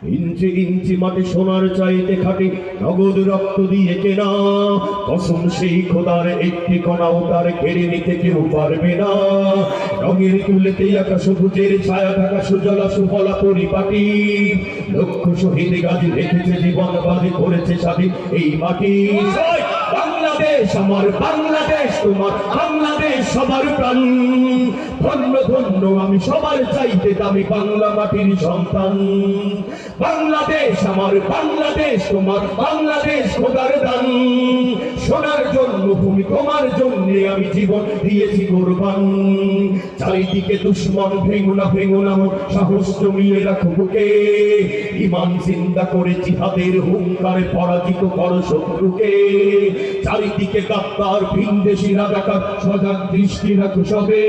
ইঞ্চি ইঞ্চি মাটি সোনার চাইতে খাটি, নগদ রক্ত দিয়ে কেনা। কসম সেই খোদার, একটি কণাও তার কেড়ে নিতে কেউ পারবে না। রঙের তুলেতে আঁকা সবুজের ছায়া থাকা সুজলা সুফলা পরিপাটি। লক্ষ শহীদ গাজী রেখেছে জীবন, বাজি করেছে স্বাধীন এই মাটি। বাংলাদেশ আমার, বাংলাদেশ তোমার, বাংলাদেশ সবার প্রাণ। ধন্য ধন্য আমি সবার চাইতে দামি বাংলা মাটির সন্তান। বাংলাদেশ আমার, বাংলাদেশ তোমার, বাংলাদেশ খোদার দান। সোনার জন্মভূমি তোমার জন্য আমি জীবন দিয়েছি কোরবান। চারিদিকে দুশ্মন, ভেঙো না ভেঙো না মোর সাহস জমিয়ে রাখো বুকে। ইমান জিন্দা করে জিহাদের হুঙ্কারে পরাজিত করো শত্রুকে। চারিদিকে গাদ্দার ভিনদেশী রাজাকার, সজাগ দৃষ্টি রাখো সবে।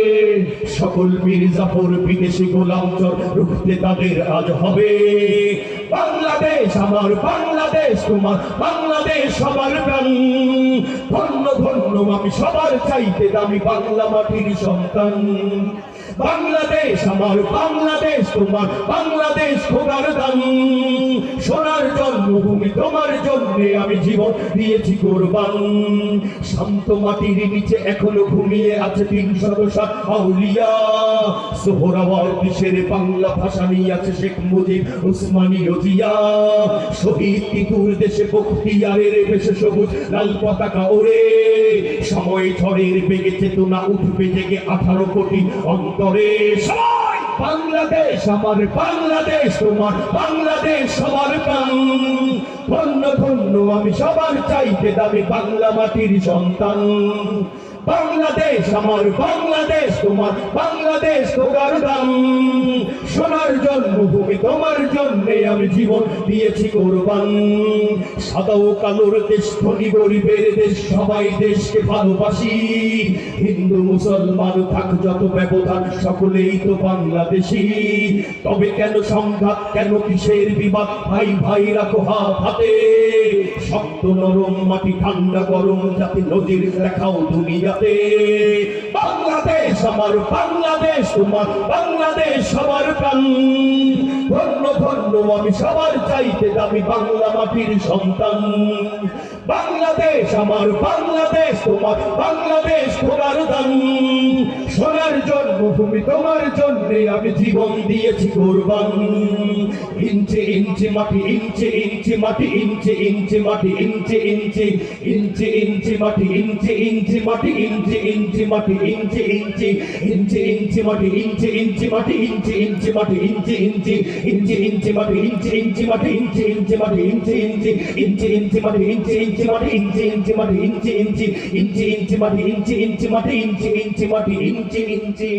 সকল মির্জাফর বিদেশি গোলামচর রুখতে তাদের আজ হবে। বাংলাদেশ আমার, বাংলাদেশ তোমার, বাংলাদেশ সবার প্রাণ। ধন্য ধন্য আমি সবার চাইতে দামি বাংলা মাটির সন্তান। বাংলাদেশ আমার, বাংলাদেশ তোমার, বাংলাদেশ খোদার দান। সোনার জন্মভূমি তোমার জন্য আমি জীবন দিয়েছি কোরবান। শান্ত মাটির নিচে এখনো ঘুমিয়ে আছে ৩৬০ আউলিয়া। সোহরাওয়ার্দী শেরে বাংলা ভাষা নিয়ে আছে শেখ মুজিব, উসমানী, রজিয়া। শহীদ তিতুর দেশে বখতিয়ারের বেশে সবুজ লাল পতাকা ওরে। সময় ঝড়ের বেগে চেতনা উঠবে জেগে 18 কোটি অন্তরে। বাংলাদেশ আমার, বাংলাদেশ তোমার, বাংলাদেশ সবার প্রাণ। ধন্য ধন্য আমি সবার চাইতে দামি বাংলা মাটির সন্তান। বাংলাদেশ আমার, বাংলাদেশ তোমার, বাংলাদেশ খোদার দান। সোনার জন্মভূমি তোমার জন্য আমি জীবন দিয়েছি কোরবান। সাদা ও কালোর দেশ, ধনী গরিবের দেশ, সবাই দেশকে ভালোবাসি। হিন্দু মুসলমান থাক যত ব্যবধান, সকলেই তো বাংলাদেশি। তবে কেন সংঘাত, কেন কিসের বিবাদ? ভাই ভাই রাখো হাত হাতে। শক্ত নরম মাটি, ঠান্ডা গরম জাতি, নদীর দেখাও দুনিয়াতে। বাংলাদেশ আমার, বাংলাদেশ তোমার, বাংলাদেশ সবার প্রাণ। ধন্য ধন্য আমি সবার চাইতে দামি বাংলা মাটির সন্তান। বাংলাদেশ আমার, বাংলাদেশ তোমার, বাংলাদেশ খোদার দান। সোনার জন্মভূমি তোমার জন্য আমি জীবন দিয়েছি কোরবান। ইঞ্চি ইঞ্চি মাটি, ইঞ্চি ইঞ্চি মাটি, ইঞ্চি ইঞ্চি মাটি, ইঞ্চি ইঞ্চি, ইঞ্চি ইঞ্চি মাটি, ইঞ্চি ইঞ্চি মাটি, ইঞ্চি ইঞ্চি মাটি, ইঞ্চি ইঞ্চি, ইঞ্চি ইঞ্চি মাটি, ইঞ্চি ইঞ্চি মাটি, ইঞ্চি ইঞ্চি মাটি, ইঞ্চি ইঞ্চি, ইঞ্চি ইঞ্চি মাটি, ইঞ্চি ইঞ্চি মাটি, ইঞ্চি ইঞ্চি মাটি, ইঞ্চি ইঞ্চি, ইঞ্চি ইঞ্চি মাটি, ইঞ্চি ইঞ্চি মাটি, ইঞ্চি ইঞ্চি মাটি, ইঞ্চি ইঞ্চি, ইঞ্চি ইঞ্চি মাটি, ইঞ্চি ইঞ্চি মাটি, ইঞ্চি ইঞ্চি মাটি, ইঞ্চি ইঞ্চি।